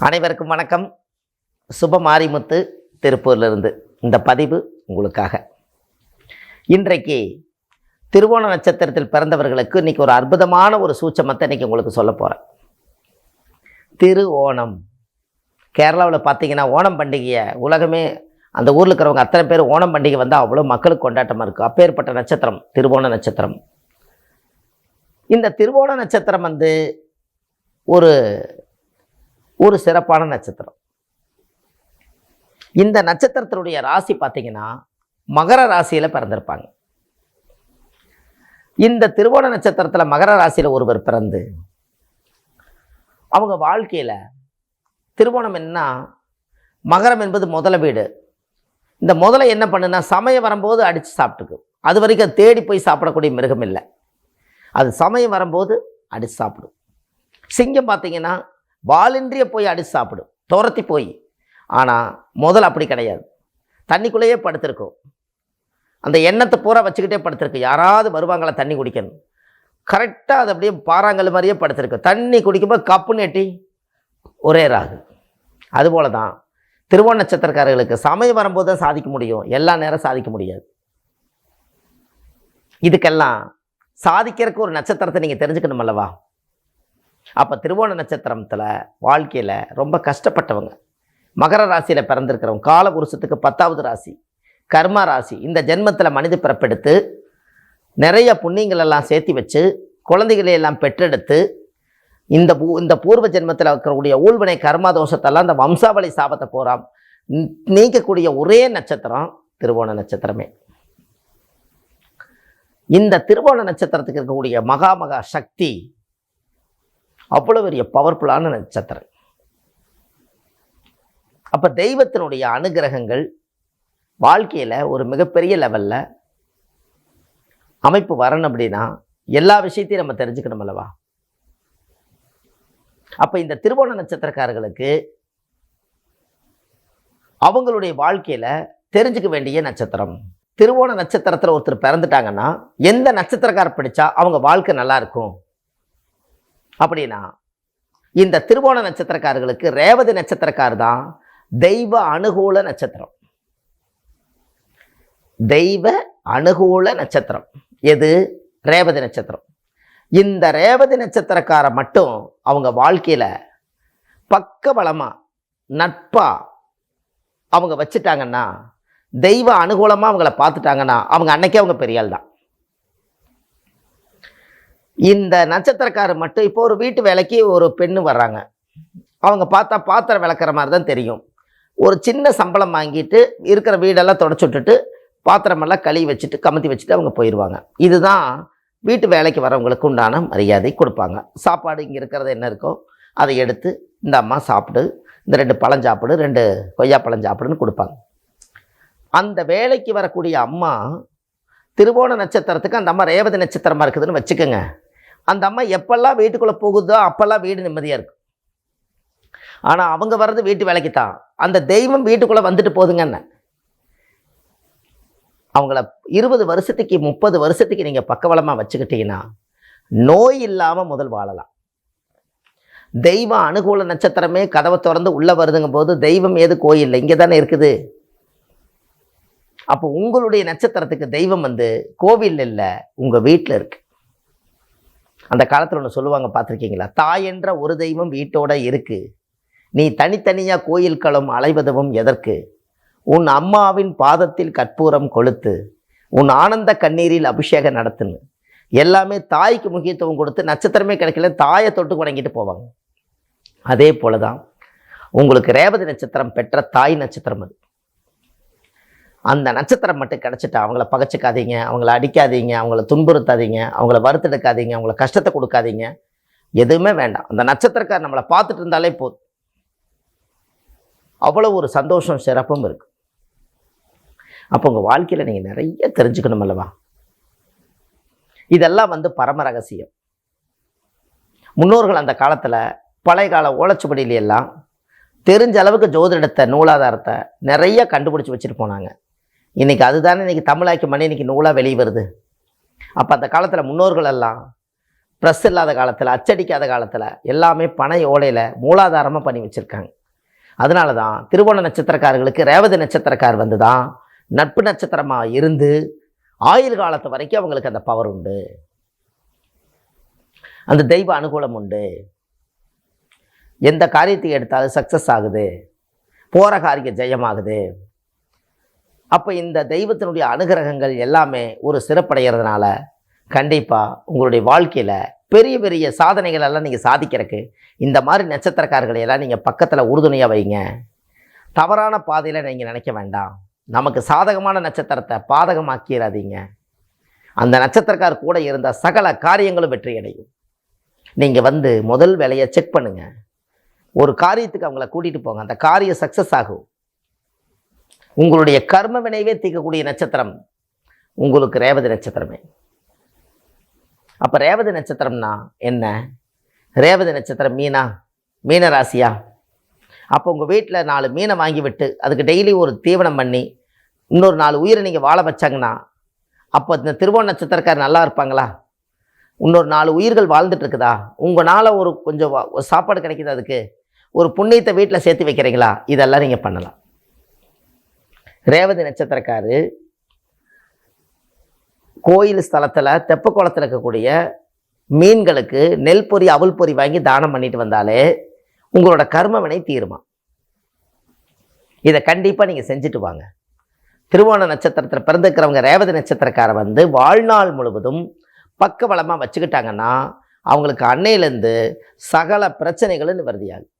அனைவருக்கும் வணக்கம். சுப மாரிமுத்து திருப்பூரிலிருந்து இந்த பதிவு உங்களுக்காக. இன்றைக்கு திருவோண நட்சத்திரத்தில் பிறந்தவர்களுக்கு இன்றைக்கி ஒரு அற்புதமான ஒரு சூட்சமத்தை இன்றைக்கி உங்களுக்கு சொல்ல போகிறேன். திரு ஓணம். கேரளாவில் பார்த்தீங்கன்னா ஓணம் பண்டிகையை உலகமே அந்த ஊரில் இருக்கிறவங்க அத்தனை பேர் ஓணம் பண்டிகை வந்தால் அவ்வளோ மக்களுக்கு கொண்டாட்டமாக இருக்கும். அப்பேற்பட்ட நட்சத்திரம் திருவோண நட்சத்திரம். இந்த திருவோண நட்சத்திரம் ஒரு சிறப்பான நட்சத்திரம். இந்த நட்சத்திரத்தினுடைய ராசி பார்த்தீங்கன்னா மகர ராசியில் பிறந்திருப்பாங்க. இந்த திருவோண நட்சத்திரத்தில் மகர ராசியில் ஒருவர் பிறந்து அவங்க வாழ்க்கையில் திருவோணம் என்ன, மகரம் என்பது முதல வீடு. இந்த முதலை என்ன பண்ணுன்னா சமயம் வரும்போது அடித்து சாப்பிட்டுக்கும். அது வரைக்கும் அது தேடி போய் சாப்பிடக்கூடிய மிருகம் இல்லை. அது சமயம் வரும்போது அடித்து சாப்பிடும். சிங்கம் பார்த்தீங்கன்னா வாலின்றிய போய் அடித்து சாப்பிடும், துரத்தி போய். ஆனால் முதல் அப்படி கிடையாது, தண்ணிக்குள்ளேயே படுத்திருக்கும். அந்த எண்ணத்தை பூரா வச்சுக்கிட்டே படுத்திருக்கு. யாராவது வருவாங்களா தண்ணி குடிக்கணும், கரெக்டாக அது அப்படியே பாறாங்கல் மாதிரியே படுத்திருக்கு. தண்ணி குடிக்கும்போது கப்புன்னு எட்டி ஒரே ராகு. அதுபோல தான் திருவோண நட்சத்திரக்காரர்களுக்கு சமயம் வரும்போது தான் சாதிக்க முடியும், எல்லா நேரம் சாதிக்க முடியாது. இதுக்கெல்லாம் சாதிக்கிறதுக்கு ஒரு நட்சத்திரத்தை நீங்கள் தெரிஞ்சுக்கணும் அல்லவா? அப்போ திருவோண நட்சத்திரத்தில் வாழ்க்கையில் ரொம்ப கஷ்டப்பட்டவங்க, மகர ராசியில் பிறந்திருக்கிறவங்க, கால புருஷத்துக்கு 10வது ராசி, கர்மா ராசி. இந்த ஜென்மத்தில் மனித பிறப்பெடுத்து நிறைய புண்ணியங்கள் எல்லாம் சேர்த்து வச்சு குழந்தைகளை எல்லாம் பெற்றெடுத்து இந்த பூர்வ ஜென்மத்தில் இருக்கக்கூடிய ஊழ்வினை கர்மா தோஷத்தெல்லாம் இந்த வம்சாவளி சாபத்தை போகிறாம் நீக்கக்கூடிய ஒரே நட்சத்திரம் திருவோண நட்சத்திரமே. இந்த திருவோண நட்சத்திரத்துக்கு இருக்கக்கூடிய மகா சக்தி அவ்வளோ பெரிய பவர்ஃபுல்லான நட்சத்திரம். அப்போ தெய்வத்தினுடைய அனுகிரகங்கள் வாழ்க்கையில் ஒரு மிகப்பெரிய லெவலில் அமைப்பு வரணும். அப்படின்னா எல்லா விஷயத்தையும் நம்ம தெரிஞ்சுக்கணும் அல்லவா? அப்போ இந்த திருவோண நட்சத்திரக்காரர்களுக்கு அவங்களுடைய வாழ்க்கையில் தெரிஞ்சுக்க வேண்டிய நட்சத்திரம் திருவோண நட்சத்திரத்தில் ஒருத்தர் பிறந்துட்டாங்கன்னா எந்த நட்சத்திரக்காரர் பிடிச்சா அவங்க வாழ்க்கை நல்லா இருக்கும் அப்படின்னா இந்த திருவோண நட்சத்திரக்காரர்களுக்கு ரேவதி நட்சத்திரக்கார் தான் தெய்வ அனுகூல நட்சத்திரம். தெய்வ அனுகூல நட்சத்திரம் எது? ரேவதி நட்சத்திரம். இந்த ரேவதி நட்சத்திரக்கார மட்டும் அவங்க வாழ்க்கையில் பக்கபலமாக நட்பாக அவங்க வச்சுட்டாங்கன்னா, தெய்வ அனுகூலமாக அவங்கள பார்த்துட்டாங்கன்னா அவங்க அன்னைக்கே அவங்க பெரியாள் தான். இந்த நட்சத்திரக்காரர் மட்டும் இப்போ ஒரு வீட்டு வேலைக்கு ஒரு பெண்ணு வர்றாங்க, அவங்க பார்த்தா பாத்திரம் விளக்குற மாதிரி தான் தெரியும். ஒரு சின்ன சம்பளம் வாங்கிட்டு இருக்கிற வீடெல்லாம் தொடச்சி விட்டுட்டு பாத்திரமெல்லாம் கழுவி வச்சுட்டு கமுத்தி வச்சுட்டு அவங்க போயிடுவாங்க. இதுதான் வீட்டு வேலைக்கு வரவங்களுக்கு உண்டான மரியாதை கொடுப்பாங்க. சாப்பாடு இங்கே இருக்கிறது என்ன இருக்கோ அதை எடுத்து இந்த அம்மா சாப்பிடு, இந்த 2 பழம் சாப்பிடு, 2 கொய்யாப்பழம் சாப்பிடுன்னு கொடுப்பாங்க. அந்த வேலைக்கு வரக்கூடிய அம்மா திருவோண நட்சத்திரத்துக்கு அந்த அம்மா ரேவதி நட்சத்திரமாக இருக்குதுன்னு வச்சுக்கோங்க. அந்த அம்மா எப்பெல்லாம் வீட்டுக்குள்ளே போகுதோ அப்போல்லாம் வீடு நிம்மதியாக இருக்கும். ஆனால் அவங்க வர்றது வீட்டு வேலைக்கு தான். அந்த தெய்வம் வீட்டுக்குள்ளே வந்துட்டு போதுங்கன்னு அவங்கள 20 வருஷத்துக்கு 30 வருஷத்துக்கு நீங்கள் பக்கவளமாக வச்சுக்கிட்டீங்கன்னா நோய் இல்லாமல் முதல் வாழலாம். தெய்வ அனுகூல நட்சத்திரமே கதவை திறந்து உள்ளே வருதுங்கும் போது தெய்வம் ஏது கோயிலில் இங்கே தானே இருக்குது. அப்போ உங்களுடைய நட்சத்திரத்துக்கு தெய்வம் கோவில் இல்லை, உங்கள் வீட்டில் இருக்கு. அந்த காலத்தில் ஒன்று சொல்லுவாங்க, பார்த்துருக்கீங்களா? தாய் என்ற ஒரு தெய்வம் வீட்டோட இருக்கு, நீ தனித்தனியாக கோயில் களம் அலைவதும் எதற்கு? உன் அம்மாவின் பாதத்தில் கற்பூரம் கொளுத்து, உன் ஆனந்த கண்ணீரில் அபிஷேகம் நடத்துன்னு. எல்லாமே தாய்க்கு முக்கியத்துவம் கொடுத்து நட்சத்திரமே கிடைக்கல தாயை தொட்டு வணங்கிட்டு போவாங்க. அதே போல தான் உங்களுக்கு ரேவதி நட்சத்திரம் பெற்ற தாய் நட்சத்திரம் அது. அந்த நட்சத்திரம் மட்டும் கிடச்சிட்டா அவங்கள பகைச்சிக்காதீங்க, அவங்கள அடிக்காதீங்க, அவங்கள துன்புறுத்தாதீங்க, அவங்கள வருத்தெடுக்காதீங்க, அவங்கள கஷ்டத்தை கொடுக்காதீங்க, எதுவுமே வேண்டாம். அந்த நட்சத்திரக்கார் நம்மளை பார்த்துட்டு இருந்தாலே போதும், அவ்வளோ ஒரு சந்தோஷம் சிறப்பும் இருக்கு. அப்போ உங்கள் வாழ்க்கையில் நீங்கள் நிறைய தெரிஞ்சுக்கணும் அல்லவா? இதெல்லாம் பரம ரகசியம். முன்னோர்கள் அந்த காலத்தில் பழைய கால ஓலைச்சுவடியிலெல்லாம் தெரிஞ்ச அளவுக்கு ஜோதிடத்தை நூலாதாரத்தை நிறைய கண்டுபிடிச்சி வச்சுட்டு போனாங்க. இன்றைக்கி அதுதானே இன்றைக்கி தமிழாக்கி மணி இன்றைக்கி நூலாக வெளியே வருது. அப்போ அந்த காலத்தில் முன்னோர்கள் எல்லாம் ப்ரெஸ் இல்லாத காலத்தில், அச்சடிக்காத காலத்தில் எல்லாமே பனை ஓலையில் மூலாதாரமாக பண்ணி வச்சுருக்காங்க. அதனால தான் திருவோண நட்சத்திரக்காரர்களுக்கு ரேவதி நட்சத்திரக்கார் வந்து தான் நட்பு நட்சத்திரமாக இருந்து ஆயுள் காலத்து வரைக்கும் அவங்களுக்கு அந்த பவர் உண்டு, அந்த தெய்வ அனுகூலம் உண்டு. எந்த காரியத்தை எடுத்தாலும் சக்ஸஸ் ஆகுது, போகிற காரியம் ஜெயமாகுது. அப்போ இந்த தெய்வத்தினுடைய அனுகிரகங்கள் எல்லாமே ஒரு சிறப்படைகிறதுனால கண்டிப்பாக உங்களுடைய வாழ்க்கையில் பெரிய பெரிய சாதனைகள் எல்லாம் நீங்கள் சாதிக்கிறதுக்கு இந்த மாதிரி நட்சத்திரக்காரர்களை எல்லாம் நீங்கள் பக்கத்தில் உறுதுணையாக வைங்க. தவறான பாதையில் நீங்கள் நினைக்க வேண்டாம். நமக்கு சாதகமான நட்சத்திரத்தை பாதகமாக்கிறாதீங்க. அந்த நட்சத்திரக்கார் கூட இருந்த சகல காரியங்களும் வெற்றி அடையும். நீங்கள் வந்து முதல் வேலையை செக் பண்ணுங்கள். ஒரு காரியத்துக்கு அவங்கள கூட்டிகிட்டு போங்க, அந்த காரியம் சக்ஸஸ் ஆகும். உங்களுடைய கர்ம வினைவே தீர்க்கக்கூடிய நட்சத்திரம் உங்களுக்கு ரேவதி நட்சத்திரமே. அப்போ ரேவதி நட்சத்திரம்னா என்ன? ரேவதி நட்சத்திரம் மீன ராசியா? அப்போ உங்கள் வீட்டில் 4 மீனை வாங்கி விட்டு அதுக்கு டெய்லி ஒரு தீவனம் பண்ணி இன்னொரு 4 உயிரை நீங்கள் வாழ வச்சாங்கன்னா அப்போ இந்த திருவோண நட்சத்திரக்காரர் நல்லா இருப்பாங்களா? இன்னொரு 4 உயிர்கள் வாழ்ந்துட்டு இருக்குதா? உங்களால் ஒரு கொஞ்சம் சாப்பாடு கிடைக்குது, அதுக்கு ஒரு புண்ணியத்தை வீட்டில் சேர்த்து வைக்கிறீங்களா? இதெல்லாம் நீங்கள் பண்ணலாம். ரேவதி நட்சத்திரக்காரு கோயில் ஸ்தலத்தில் தெப்ப குளத்தில் இருக்கக்கூடிய மீன்களுக்கு நெல் பொரி அவல் பொரி வாங்கி தானம் பண்ணிட்டு வந்தாலே உங்களோட கர்ம வினை தீருமா. இதை கண்டிப்பாக நீங்கள் செஞ்சுட்டு வாங்க. திருவோண நட்சத்திரத்தில் பிறந்திருக்கிறவங்க ரேவதி நட்சத்திரக்காரை வந்து வாழ்நாள் முழுவதும் பக்கபலமாக வச்சுக்கிட்டாங்கன்னா அவங்களுக்கு அன்னையிலேருந்து சகல பிரச்சனைகளும் நிவர்த்தியாகும்.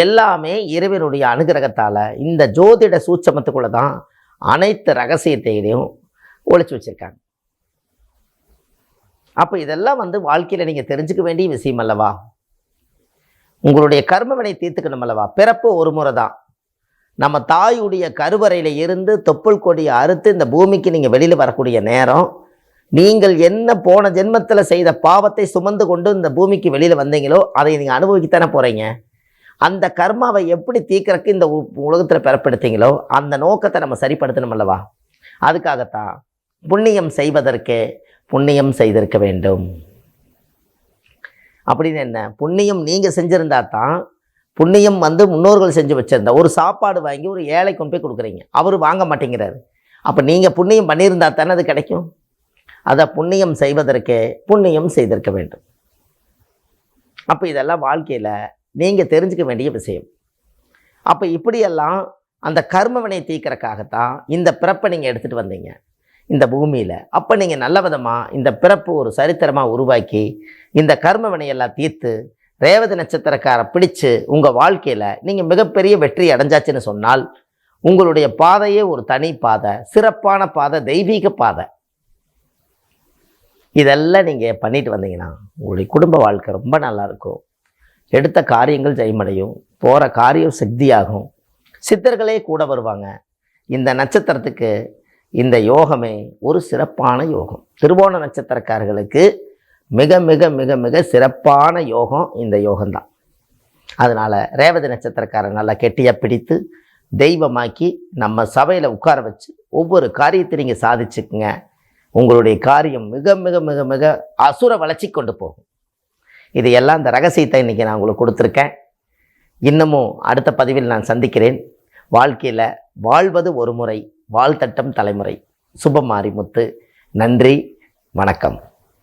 எல்லாமே இறைவனுடைய அனுகிரகத்தால் இந்த ஜோதிட சூட்சமத்துக்குள்ளே தான் அனைத்து ரகசியத்தையும் ஒழிச்சு வச்சுருக்காங்க. அப்போ இதெல்லாம் வந்து வாழ்க்கையில் நீங்கள் தெரிஞ்சுக்க வேண்டிய விஷயம் அல்லவா? உங்களுடைய கர்ம வினை தீர்த்துக்கணும் அல்லவா? பிறப்பு ஒரு முறை தான். நம்ம தாயுடைய கருவறையில் இருந்து தொப்புள் கொடியை அறுத்து இந்த பூமிக்கு நீங்கள் வெளியில் வரக்கூடிய நேரம், நீங்கள் என்ன போன ஜென்மத்தில் செய்த பாவத்தை சுமந்து கொண்டு இந்த பூமிக்கு வெளியில் வந்தீங்களோ அதை நீங்கள் அனுபவிக்கத்தானே போகிறீங்க. அந்த கர்மாவை எப்படி தீர்க்கறக்கு இந்த உலகத்தில் பிறப்படுத்தீங்களோ அந்த நோக்கத்தை நம்ம சரிப்படுத்தணும் அல்லவா? அதுக்காகத்தான் புண்ணியம் செய்வதற்கே புண்ணியம் செய்திருக்க வேண்டும். அப்படின்னு என்ன? புண்ணியம் நீங்கள் செஞ்சுருந்தா தான், புண்ணியம் வந்து முன்னோர்கள் செஞ்சு வச்சுருந்தா, ஒரு சாப்பாடு வாங்கி ஒரு ஏழை கொண்டு போய் கொடுக்குறீங்க, அவர் வாங்க மாட்டேங்கிறாரு. அப்போ நீங்கள் புண்ணியம் பண்ணியிருந்தா தானே அது கிடைக்கும். அதை புண்ணியம் செய்வதற்கே புண்ணியம் செய்திருக்க வேண்டும். அப்போ இதெல்லாம் வாழ்க்கையில் நீங்கள் தெரிஞ்சுக்க வேண்டிய விஷயம். அப்போ இப்படியெல்லாம் அந்த கர்மவினை தீர்க்கறக்காகத்தான் இந்த பிறப்பை நீங்கள் எடுத்துகிட்டு வந்தீங்க இந்த பூமியில். அப்போ நீங்கள் நல்ல விதமாக இந்த பிறப்பு ஒரு சரித்திரமாக உருவாக்கி இந்த கர்மவினையெல்லாம் தீர்த்து ரேவதி நட்சத்திரக்காரை பிடிச்சு உங்கள் வாழ்க்கையில் நீங்கள் மிகப்பெரிய வெற்றி அடைஞ்சாச்சுன்னு சொன்னால் உங்களுடைய பாதையே ஒரு தனி பாதை, சிறப்பான பாதை, தெய்வீக பாதை. இதெல்லாம் நீங்கள் பண்ணிட்டு வந்தீங்கன்னா உங்களுடைய குடும்ப வாழ்க்கை ரொம்ப நல்லாயிருக்கும். எடுத்த காரியங்கள் ஜெயமடையும், போகிற காரியம் சித்தியாகும், சித்தர்களே கூட வருவாங்க. இந்த நட்சத்திரத்துக்கு இந்த யோகமே ஒரு சிறப்பான யோகம். திருவோண நட்சத்திரக்காரர்களுக்கு மிக மிக மிக மிக சிறப்பான யோகம் இந்த யோகம்தான். அதனால் ரேவதி நட்சத்திரக்காரர் நல்லா கெட்டியாக பிடித்து தெய்வமாக்கி நம்ம சபையில் உட்கார வச்சு ஒவ்வொரு காரியத்தை நீங்கள் சாதிச்சுக்குங்க. உங்களுடைய காரியம் மிக மிக மிக மிக அசுர வளர்ச்சி கொண்டு போகும். இது எல்லாம் இந்த ரகசியத்தை இன்றைக்கி நான் உங்களுக்கு கொடுத்துருக்கேன். இன்னமும் அடுத்த பதிவில் நான் சந்திக்கிறேன். வாழ்க்கையில் வாழ்வது ஒரு முறை, வாழ்த்தட்டம் தலைமுறை. சுபமாரிமுத்து. நன்றி, வணக்கம்.